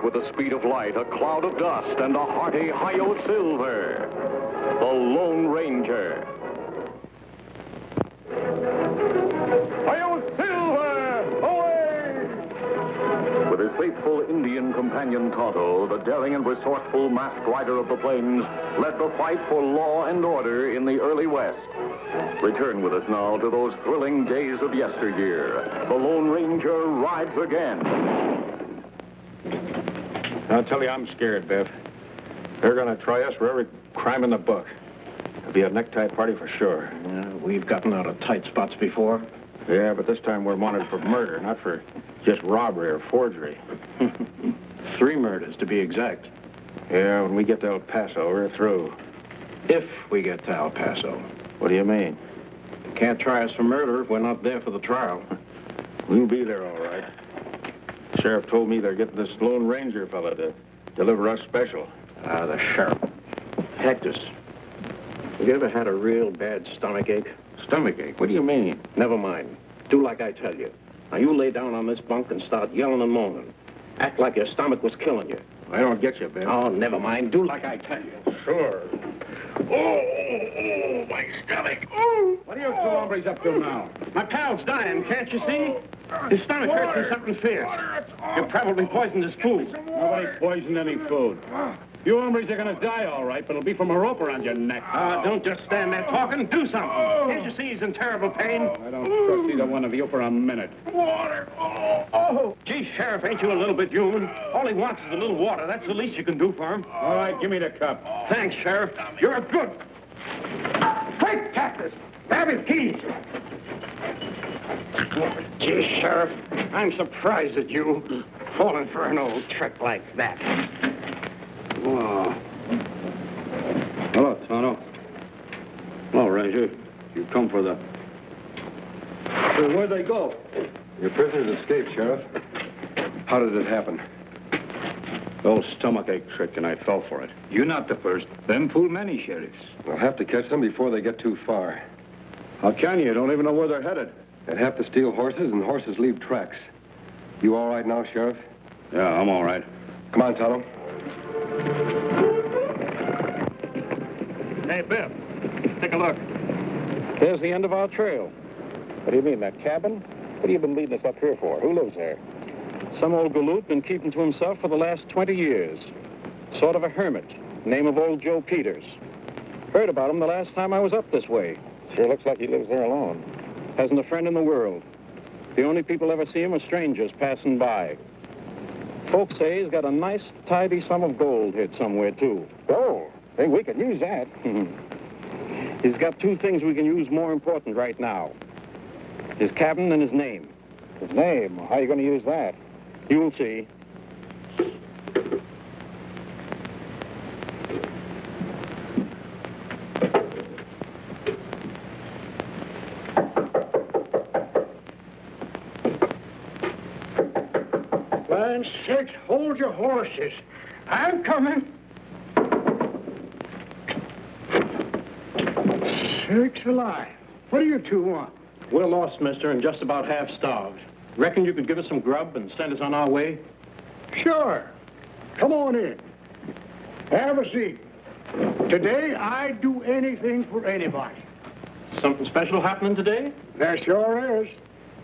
with the speed of light, a cloud of dust, and a hearty Hi-Yo Silver, the Lone Ranger. Hi-Yo Silver! Away! With his faithful Indian companion Tonto, the daring and resourceful masked rider of the plains led the fight for law and order in the early West. Return with us now to those thrilling days of yesteryear. The Lone Ranger rides again. I'll tell you, I'm scared, Biff. They're going to try us for every crime in the book. It'll be a necktie party for sure. We've gotten out of tight spots before. Yeah, but this time we're wanted for murder, not for just robbery or forgery. 3 murders, to be exact. Yeah, when we get to El Paso, we're through. If we get to El Paso. What do you mean? Can't try us for murder if we're not there for the trial. We'll be there, all right. Sheriff told me they're getting this Lone Ranger fella to deliver us special. The sheriff. Hector's. You ever had a real bad stomachache? Stomachache? What do you mean? Never mind. Do like I tell you. Now, you lay down on this bunk and start yelling and moaning. Act like your stomach was killing you. I don't get you, Ben. Oh, never mind. Do like I tell you. Sure. Oh, my stomach. Oh. What are you two hombres up to now? My pal's dying, can't you see? His stomach hurts from something fierce. You probably poisoned his food. Nobody poisoned any food. You hombres are going to die, all right, but it'll be from a rope around your neck. Don't just stand there talking. Do something. Can't you see he's in terrible pain? I don't trust either one of you for a minute. Water. Oh. Gee, Sheriff, ain't you a little bit human? All he wants is a little water. That's the least you can do for him. All right, give me the cup. Thanks, Sheriff. You're a good... Quick, Cactus! Grab his keys! Gee, Sheriff, I'm surprised at you falling for an old trick like that. Oh. Hello, Tonto. Hello, Ranger. You come for the... Where'd they go? Your prisoners escaped, Sheriff. How did it happen? The old stomachache trick, and I fell for it. You're not the first. Them fool many sheriffs. We'll have to catch them before they get too far. How can you? You don't even know where they're headed. They'd have to steal horses, and horses leave tracks. You all right now, Sheriff? Yeah, I'm all right. Come on, Tonto. Hey, Biff, take a look. There's the end of our trail. What do you mean, that cabin? What have you been leading us up here for? Who lives there? Some old galoot been keeping to himself for the last 20 years. Sort of a hermit. Name of old Joe Peters. Heard about him the last time I was up this way. Sure looks like he lives there alone. Hasn't a friend in the world. The only people ever see him are strangers passing by. Folks say he's got a nice, tidy sum of gold hid somewhere, too. Gold? Think we can use that. He's got 2 things we can use more important right now. His cabin and his name. His name? How are you going to use that? You'll see. Land's sakes, hold your horses. I'm coming. Sakes alive. What do you two want? We're lost, mister, and just about half starved. Reckon you could give us some grub and send us on our way? Sure. Come on in. Have a seat. Today, I'd do anything for anybody. Something special happening today? There sure is.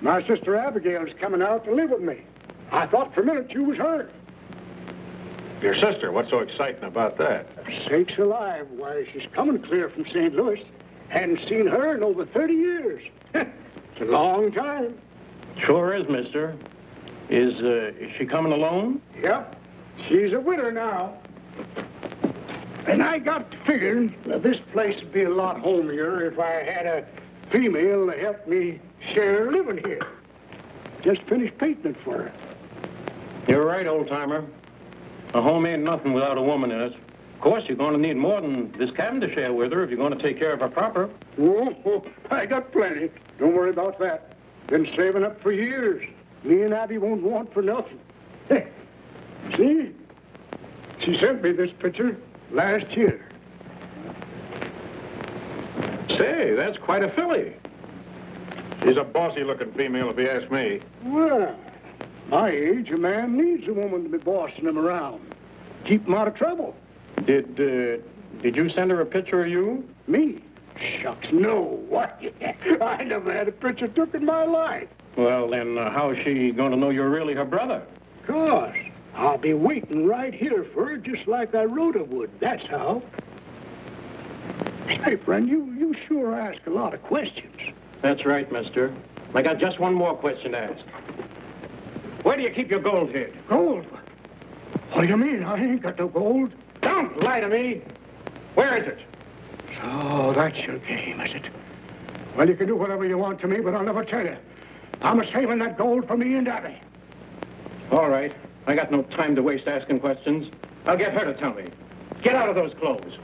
My sister Abigail's coming out to live with me. I thought for a minute you was her. Your sister, what's so exciting about that? Sakes alive. Why, she's coming clear from St. Louis. Hadn't seen her in over 30 years. It's a long time. Sure is, mister. Is she coming alone? Yep. She's a widow now. And I got to figuring that this place would be a lot homier if I had a female to help me share living here. Just finished painting it for her. You're right, old-timer. A home ain't nothing without a woman in it. Of course, you're going to need more than this cabin to share with her if you're going to take care of her proper. Oh, I got plenty. Don't worry about that. Been saving up for years. Me and Abby won't want for nothing. Hey, see? She sent me this picture last year. Say, that's quite a filly. She's a bossy-looking female, if you ask me. Well, My age, a man needs a woman to be bossing him around. Keep him out of trouble. Did you send her a picture of you? Me? Shucks, no. What? I never had a picture took in my life. Well, then how's she going to know you're really her brother? Gosh, I'll be waiting right here for her just like I wrote her would. That's how. Hey, friend, you sure ask a lot of questions. That's right, mister. I got just one more question to ask. Where do you keep your gold hid? Gold? What do you mean? I ain't got no gold. Don't lie to me. Where is it? Oh, that's your game, is it? Well, you can do whatever you want to me, but I'll never tell you. I'm saving that gold for me and Abby. All right. I got no time to waste asking questions. I'll get her to tell me. Get out of those clothes.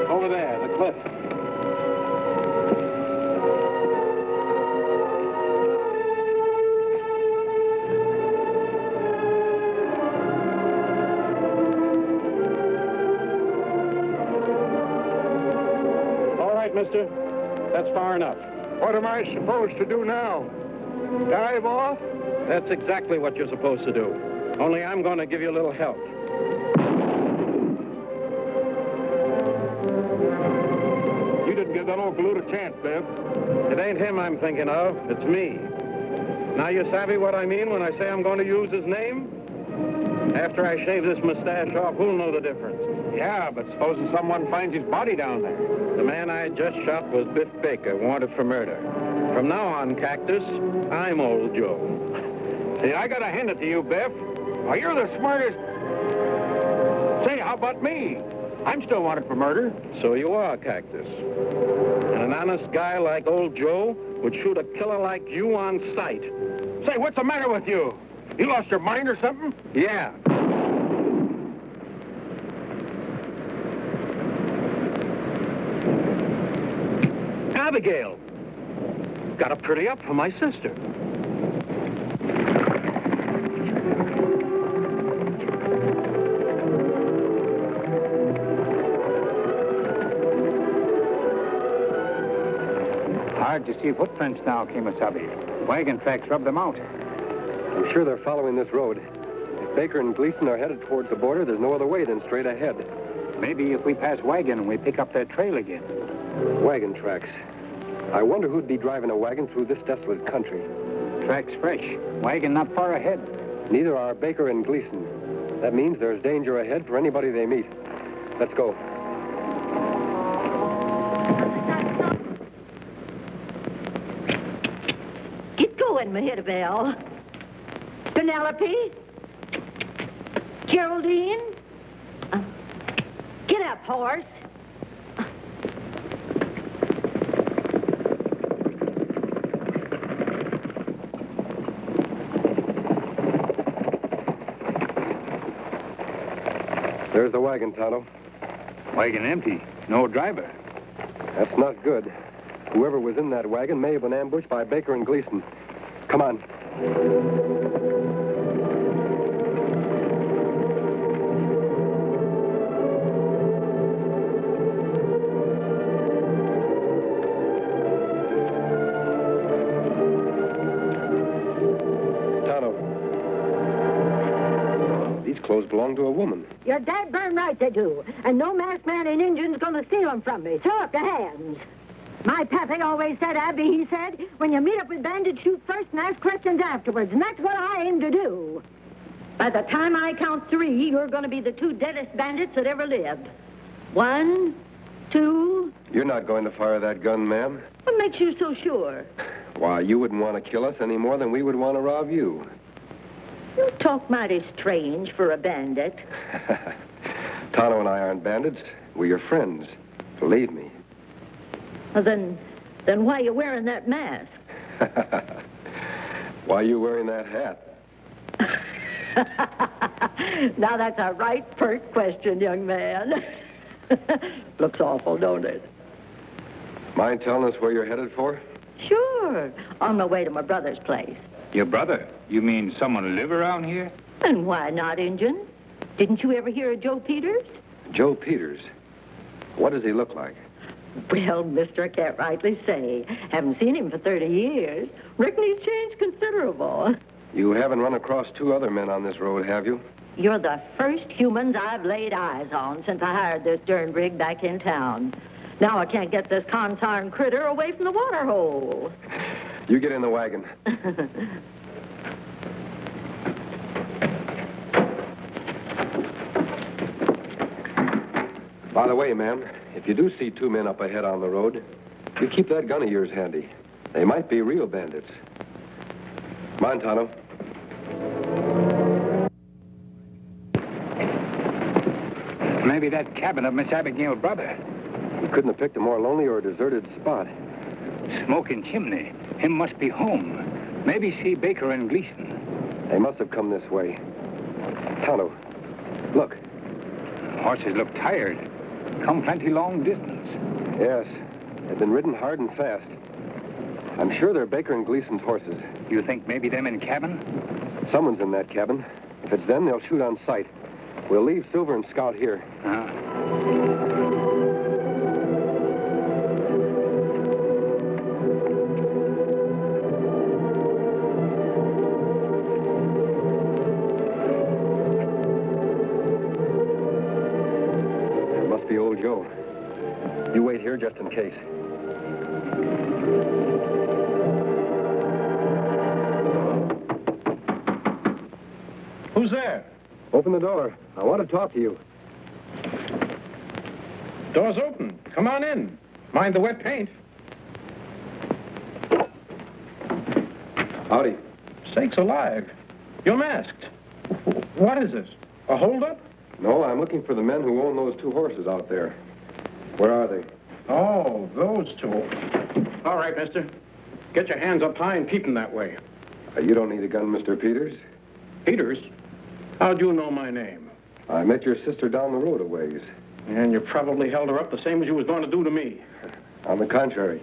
Over there, the cliff. Mister. That's far enough. What am I supposed to do now? Dive off? That's exactly what you're supposed to do. Only I'm going to give you a little help. You didn't give that old galoot a chance, Biff. It ain't him I'm thinking of. It's me. Now you savvy what I mean when I say I'm going to use his name? After I shave this mustache off, who'll know the difference? Yeah, but supposing someone finds his body down there. The man I just shot was Biff Baker, wanted for murder. From now on, Cactus, I'm Old Joe. See, I gotta hand it to you, Biff. Why, you're the smartest. Say, how about me? I'm still wanted for murder. So you are, Cactus. And an honest guy like Old Joe would shoot a killer like you on sight. Say, what's the matter with you? You lost your mind or something? Yeah. Abigail. Got a pretty up for my sister. Hard to see footprints now, Kemosabe. Wagon tracks rub them out. I'm sure they're following this road. If Baker and Gleason are headed towards the border, there's no other way than straight ahead. Maybe if we pass Wagon, we pick up their trail again. Wagon tracks. I wonder who'd be driving a wagon through this desolate country. Tracks fresh. Wagon not far ahead. Neither are Baker and Gleason. That means there's danger ahead for anybody they meet. Let's go. Get going, Mahitavale. Penelope? Geraldine? Get up, horse. There's the wagon, Tonto. Wagon empty. No driver. That's not good. Whoever was in that wagon may have been ambushed by Baker and Gleason. Come on. Clothes belong to a woman. You're dead burn right they do. And no masked man in Indian's gonna steal them from me. Throw up your hands. My pappy always said, Abby, he said, when you meet up with bandits, shoot first and ask questions afterwards. And that's what I aim to do. By the time I count 3, you're gonna be the 2 deadest bandits that ever lived. 1, 2... You're not going to fire that gun, ma'am. What makes you so sure? Why, you wouldn't want to kill us any more than we would want to rob you. You talk mighty strange for a bandit. Tonto and I aren't bandits. We're your friends. Believe me. Well, then why are you wearing that mask? Why are you wearing that hat? Now, that's a right pert question, young man. Looks awful, don't it? Mind telling us where you're headed for? Sure. On my way to my brother's place. Your brother? You mean someone who live around here? And why not, Injun? Didn't you ever hear of Joe Peters? Joe Peters? What does he look like? Well, mister, I can't rightly say. Haven't seen him for 30 years. Reckon he's changed considerable. You haven't run across two other men on this road, have you? You're the first humans I've laid eyes on since I hired this darn rig back in town. Now I can't get this consarn critter away from the water hole. You get in the wagon. By the way, ma'am, if you do see two men up ahead on the road, you keep that gun of yours handy. They might be real bandits. Come on, Tonto. Maybe that cabin of Miss Abigail's brother. You couldn't have picked a more lonely or deserted spot. Smoking chimney. Him must be home. Maybe see Baker and Gleason. They must have come this way. Tonto, look. Horses look tired. Come plenty long distance. Yes, they've been ridden hard and fast. I'm sure they're Baker and Gleason's horses. You think maybe them in cabin? Someone's in that cabin. If it's them, they'll shoot on sight. We'll leave Silver and Scout here. It must be old Joe. You wait here just in case. Who's there? Open the door. I want to talk to you. Door's open. Come on in. Mind the wet paint. Howdy. Sakes alive. You're masked. What is this? A holdup? No, I'm looking for the men who own those two horses out there. Where are they? Oh, those two. All right, mister. Get your hands up high and keep them that way. You don't need a gun, Mr. Peters. Peters? How'd you know my name? I met your sister down the road a ways. And you probably held her up the same as you was going to do to me. On the contrary,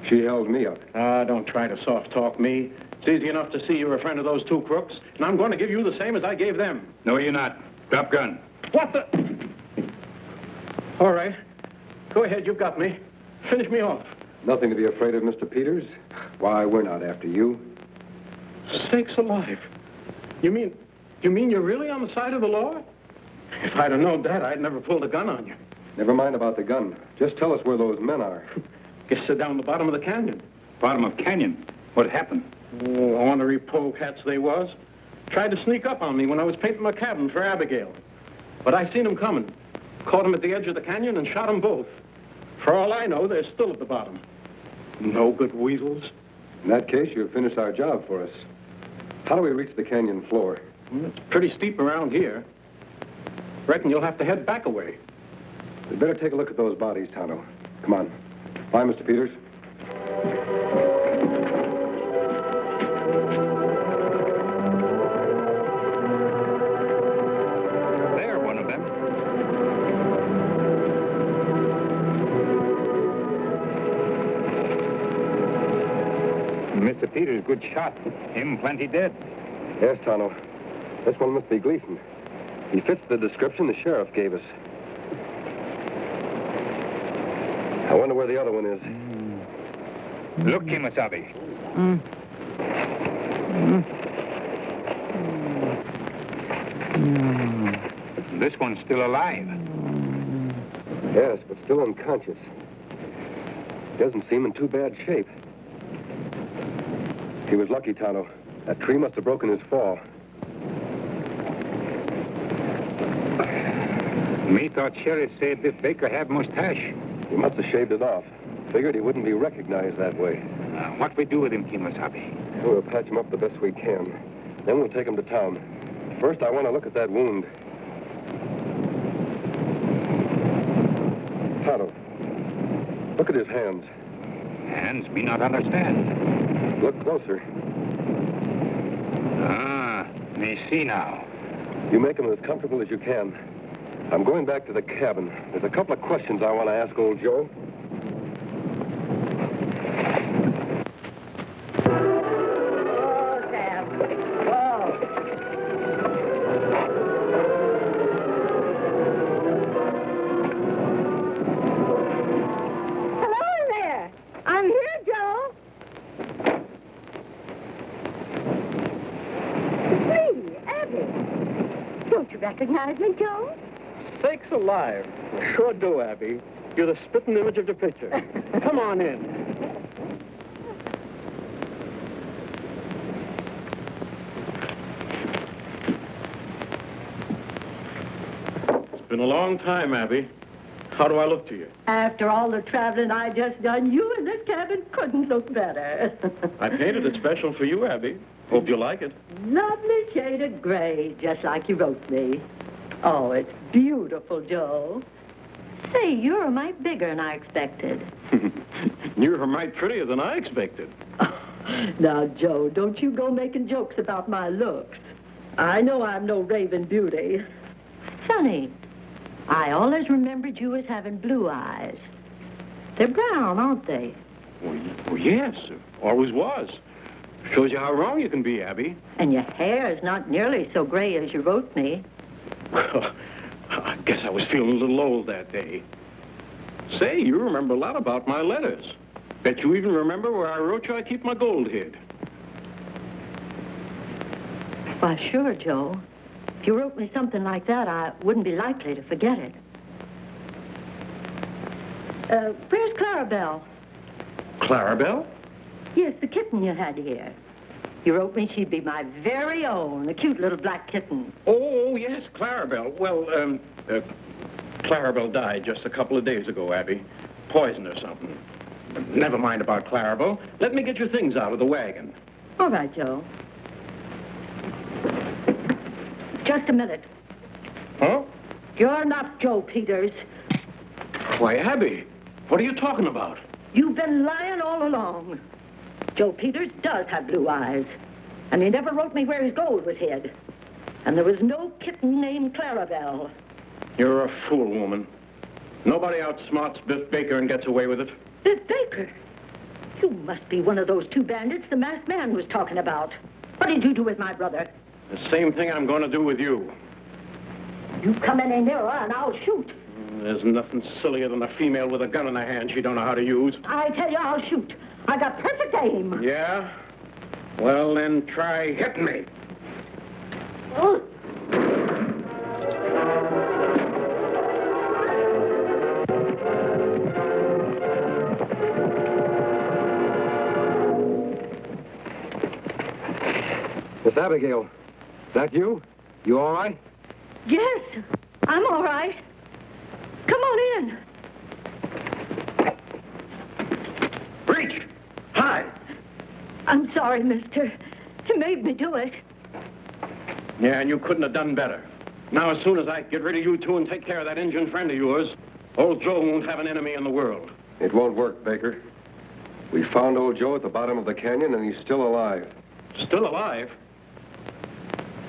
she held me up. Don't try to soft-talk me. It's easy enough to see you're a friend of those two crooks, and I'm going to give you the same as I gave them. No, you're not. Drop gun. What the? All right. Go ahead, you've got me. Finish me off. Nothing to be afraid of, Mr. Peters. Why, we're not after you. Sakes alive. You mean you're really on the side of the law? If I'd have known that, I'd never pulled a gun on you. Never mind about the gun. Just tell us where those men are. Guess they're down the bottom of the canyon. Bottom of canyon. What happened? Oh, ornery polecats they was. Tried to sneak up on me when I was painting my cabin for Abigail. But I seen them coming. Caught them at the edge of the canyon and shot them both. For all I know, they're still at the bottom. No good weasels. In that case, you've finished our job for us. How do we reach the canyon floor? Well, it's pretty steep around here. Reckon you'll have to head back a way. We'd better take a look at those bodies, Tonto. Come on. Bye, Mr. Peters. There, one of them. Mr. Peters, good shot. Him plenty dead. Yes, Tonto. This one must be Gleason. He fits the description the sheriff gave us. I wonder where the other one is. Look, Kimasabi. This one's still alive. Yes, but still unconscious. Doesn't seem in too bad shape. He was lucky, Tonto. That tree must have broken his fall. Me thought Sheriff said Biff Baker have mustache. He must have shaved it off. Figured he wouldn't be recognized that way. What we do with him, Kimasabi? We'll patch him up the best we can. Then we'll take him to town. First, I want to look at that wound. Tonto, look at his hands. Hands me not understand. Look closer. Me see now. You make him as comfortable as you can. I'm going back to the cabin. There's a couple of questions I want to ask old Joe. Oh, Sam. Oh. recognize me, Joe? Sakes alive. Sure do, Abby. You're the spitting image of the picture. Come on in. It's been a long time, Abby. How do I look to you? After all the traveling I just done, you in this cabin couldn't look better. I painted it special for you, Abby. Hope you like it. Lovely shade of gray, just like you wrote me. Oh, it's beautiful, Joe. Say, you're a mite bigger than I expected. You're a mite prettier than I expected. Now, Joe, don't you go making jokes about my looks. I know I'm no raving beauty. Sonny, I always remembered you as having blue eyes. They're brown, aren't they? Well, yes, always was. Shows you how wrong you can be, Abby. And your hair is not nearly so gray as you wrote me. Well, I guess I was feeling a little old that day. Say, you remember a lot about my letters. Bet you even remember where I wrote you I keep my gold hid. Why, sure, Joe. If you wrote me something like that, I wouldn't be likely to forget it. Where's Clarabelle? Clarabelle? Yes, the kitten you had here. You wrote me she'd be my very own, a cute little black kitten. Oh, yes, Clarabelle. Well, Clarabelle died just a couple of days ago, Abby. Poison or something. Never mind about Clarabelle. Let me get your things out of the wagon. All right, Joe. Just a minute. Huh? You're not Joe Peters. Why, Abby, what are you talking about? You've been lying all along. Joe Peters does have blue eyes. And he never wrote me where his gold was hid. And there was no kitten named Clarabelle. You're a fool, woman. Nobody outsmarts Biff Baker and gets away with it. Biff Baker? You must be one of those two bandits the masked man was talking about. What did you do with my brother? The same thing I'm going to do with you. You come any nearer and I'll shoot. There's nothing sillier than a female with a gun in her hand she don't know how to use. I tell you, I'll shoot. I got perfect aim. Yeah? Well, then try hitting me. Oh. Miss Abigail, is that you? You all right? Yes, I'm all right. Come on in. Reach! Hi! I'm sorry, mister. You made me do it. Yeah, and you couldn't have done better. Now, as soon as I get rid of you two and take care of that Indian friend of yours, old Joe won't have an enemy in the world. It won't work, Baker. We found old Joe at the bottom of the canyon, and he's still alive. Still alive?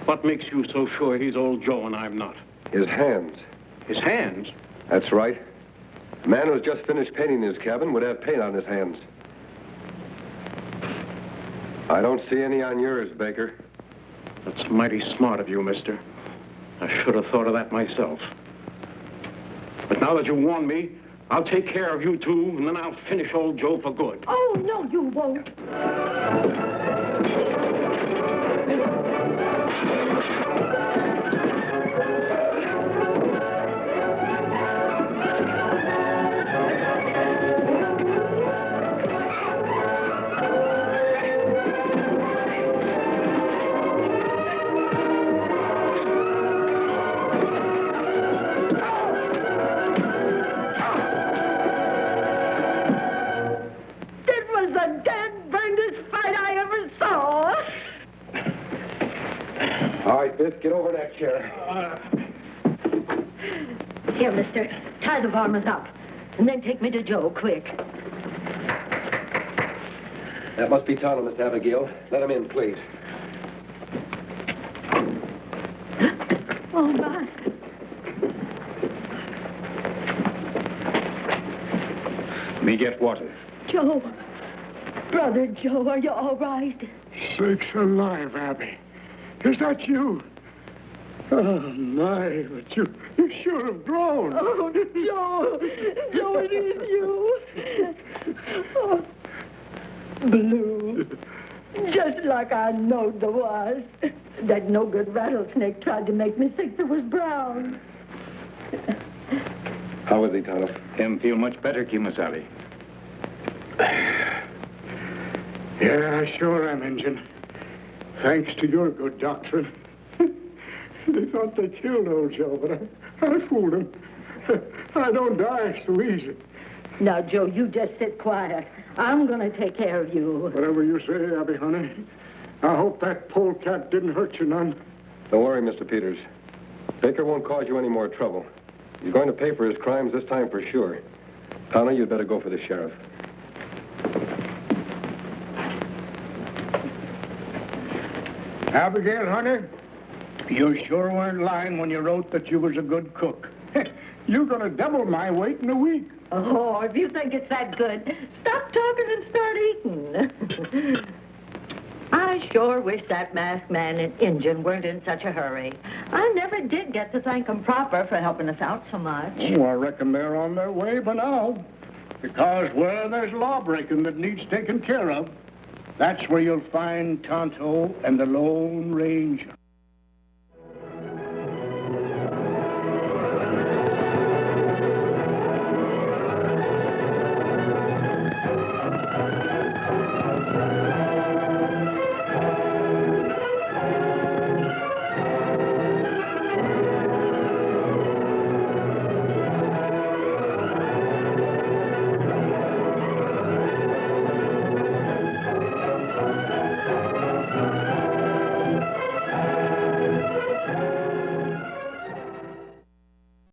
What makes you so sure he's old Joe and I'm not? His hands. His hands? That's right. The man who's just finished painting his cabin would have paint on his hands. I don't see any on yours, Baker. That's mighty smart of you, mister. I should have thought of that myself. But now that you warned me, I'll take care of you two, and then I'll finish old Joe for good. Oh, no, you won't. All right, Biff, get over that chair. Here, mister. Tie the varmints up. And then take me to Joe, quick. That must be Tonto, Miss Abigail. Let him in, please. Oh, my. Me get water. Joe. Brother Joe, are you all right? Sakes alive, Abby. Is that you? Oh, my, but you should have grown. Oh, Joe. Joe, it is you. Oh, blue. Just like I knowed there was. That no-good rattlesnake tried to make me think there was Brown. How is he, Tonto? Him feel much better, Kimasabi. Yeah, I sure am, Injun. Thanks to your good doctrine. They thought they killed old Joe, but I fooled them. I don't die so easy. Now, Joe, you just sit quiet. I'm going to take care of you. Whatever you say, Abby, honey. I hope that polecat didn't hurt you none. Don't worry, Mr. Peters. Baker won't cause you any more trouble. He's going to pay for his crimes this time for sure. Tonto, you'd better go for the sheriff. Abigail, honey, you sure weren't lying when you wrote that you was a good cook. You're going to double my weight in a week. Oh, if you think it's that good, stop talking and start eating. I sure wish that masked man and Injun weren't in such a hurry. I never did get to thank them proper for helping us out so much. Oh, I reckon they're on their way by now. Because where there's law-breaking that needs taken care of, that's where you'll find Tonto and the Lone Ranger.